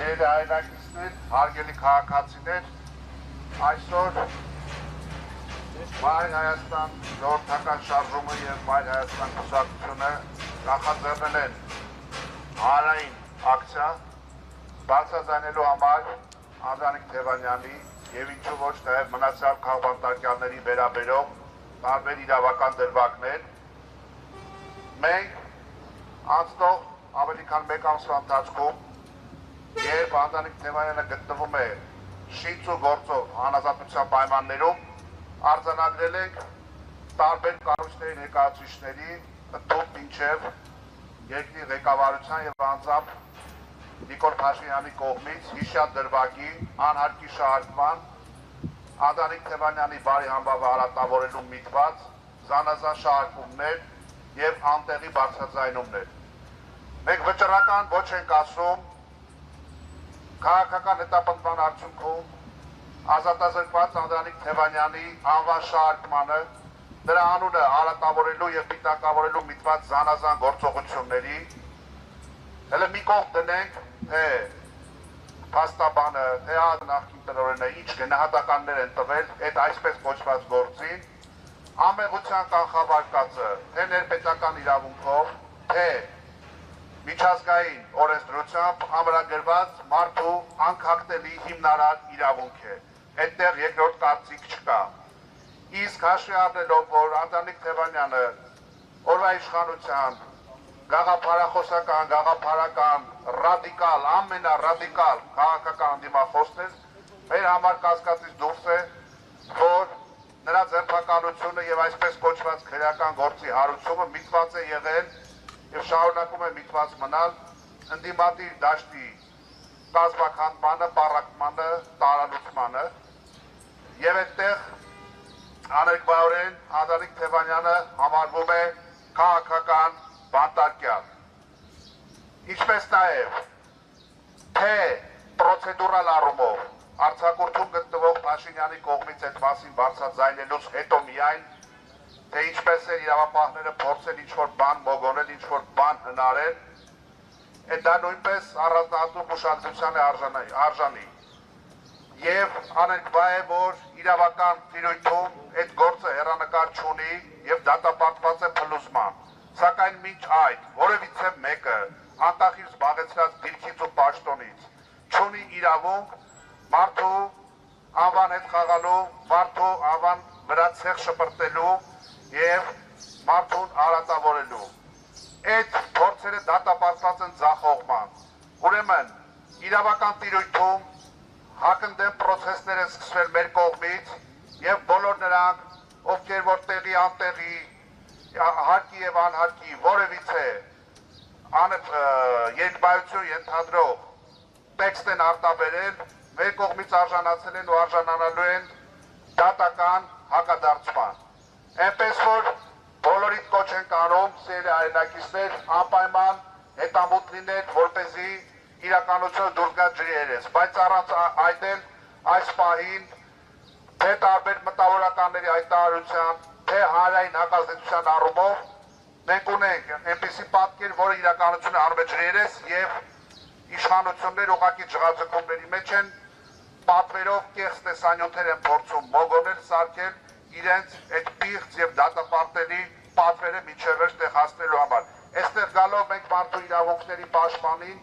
Սիրելի հայրենակիցներ, հարգելի քաղաքացիներ, այսօր Մայր Հայաստան ժողովրդական շարժումը և Մայր Հայաստան կուսակցությունը նախաձեռնել են հանրային ակցիա բարձրաձայնելու համար Անդրանիկ Թևանյանի և ինչու ոչ նաև մնացյալ քաղբանտարկյալների վերաբերող տարբեր իրավական դրվագներ։ Մենք անցնող ավելի քան մեկ ամսվա ընթացքում, երբ Անդրանիկ Թևանյանը գտնվում է շիծ ու գործով անազատության պայմաններում, արձանագրել ենք տարբեր կառույցների ներկայացուցիչների ընդհանուր մինչև երկրի ղեկավարության և անձամբ Նիկոլ Փաշինյանի կողմից հիշյալ դրվագի անհարկի շահարկման, Անդրանիկ Թևանյանի բարի համբավը արատավորելու միտված զանազան շահարկումներ և անտեղի բարձրաձայնումներ։ Մենք վճռական ոչ ենք ասում քաղաքական հետապնդման արդյունքում ազատազրկված Անդրանիկ Թևանյանի անվան շահարկմանը, նրա անունը արատավորելու և պիտակավորելու միտված զանազան գործողությունների, հələ մի կողմ դնենք, թե փաստաբանը, թե նախկին տնօրենը ինչ գնահատականներ են տվել այդ այսպես կոչված գործին, անմեղության կանխավարկածը, թե ներպետական իրավունքով, թե միջազգային օրենսդրությամբ ամրագրված մարդու անքակտելի հիմնարար իրավունք է։ Այդտեղ երկրորդ կարծիք չկա։ Իսկ հաշվի առնելով, որ Անդրանիկ Թևանյանը օրվա իշխանության գաղափարախոսական, գաղափարական, ռադիկալ, ամենառադիկալ քաղաքական դիմախոսն էր, մեր համար կասկածից դուրս է, որ նրա ձերբակալությունը և այսպես կոչված քրեական գործի հարուցումը միտված է եղել և շարունակում է միտված մնալ ընդդիմադիր դաշտի կազմաքանդմանը, պառակտմանը, տարալուծմանը, և այդտեղ աներկբայորեն Անդրանիկ Թևանյանը համարվում է քաղաքական բանտարկյալ։ Ինչպես նաև թե պրոցեդուրալ առումով արձակուրդում գտնվող Փաշինյանի կողմից այդ մասին բարձրաձայնելուց հետո միայն, թե ինչպես են իրավապահները փորձել ինչ-որ բան մոգոնել, ինչ-որ բան հնարել, դա նույնպես առանձնահատուկ ուշադրության է արժանի։ Եվ աներկբա է, որ իրավական տիրույթում այդ գործը հեռանկար չունի և դատապարտված է փլուզման։ Սակայն մինչ այդ որևիցե մեկը անկախ իր զբաղեցրած դիրքից ու պաշտոնից չունի իրավունք մարդու անվան հետ խաղալու, մարդու անվան վրա ցեղ շպրտելու և մարդուն արատավորելու։ Այդ փորձերը դատապարտված են ձախողման։ Ուրեմն իրավական տիրույթում հակընդդեմ պրոցեսներ են սկսվել մեր կողմից և բոլոր նրանք, ովքեր որ տեղի անտեղի, հարկի և անհարկի որևիցե երկբայություն ենթադրող տեքստ են արտաբերել, մեր կողմից արժանացել են ու արժանանալու են դատական հակադարձման։ Այնպես որ բոլորիդ կոչ ենք անում, սիրելի հայրենակիցներ, անպայման հետամուտ լինել, որպեսզի իրականությունը դուրս գա ջրի երես, բայց առանց այդ էլ այս պահին թե տարբեր մտավորականների հայտարարության, թե հանրային հակազդեցության առումով մենք ունենք այնպիսի պատկեր, որը իրականությունը անում է ջրի երես և իշխանություններ ուղղակի ջղաձգումների մեջ են, պատվերով կեղծ տեսանյութեր են փորձում մոգոնել, սարքել իրենց այդ պիղծ և դատապարտելի պատվերը մինչև վերջ հասնելու համար։ Այստեղ գալով մենք մարդու իրավունքների պաշտպանին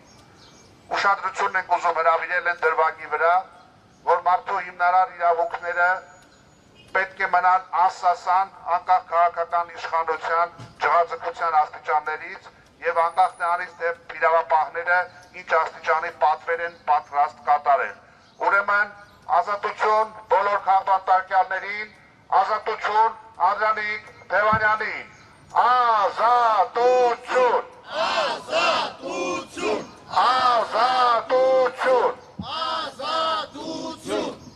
ուշադրությունն ենք ուզում հրավիրել են դրվագի վրա, որ մարդու հիմնարար իրավունքները պետք է մնան անսասան, անկախ քաղաքական իշխանության ջղաձգության աստիճաններից և անկախ նրանից, թե իրավապահները ինչ աստիճանի պատվեր են պատրաստ կատարել։ Ուրեմն ազատություն բոլոր քաղբանտարկյալներին, ազատություն Անդրանիկ Թևանյանին, ազատ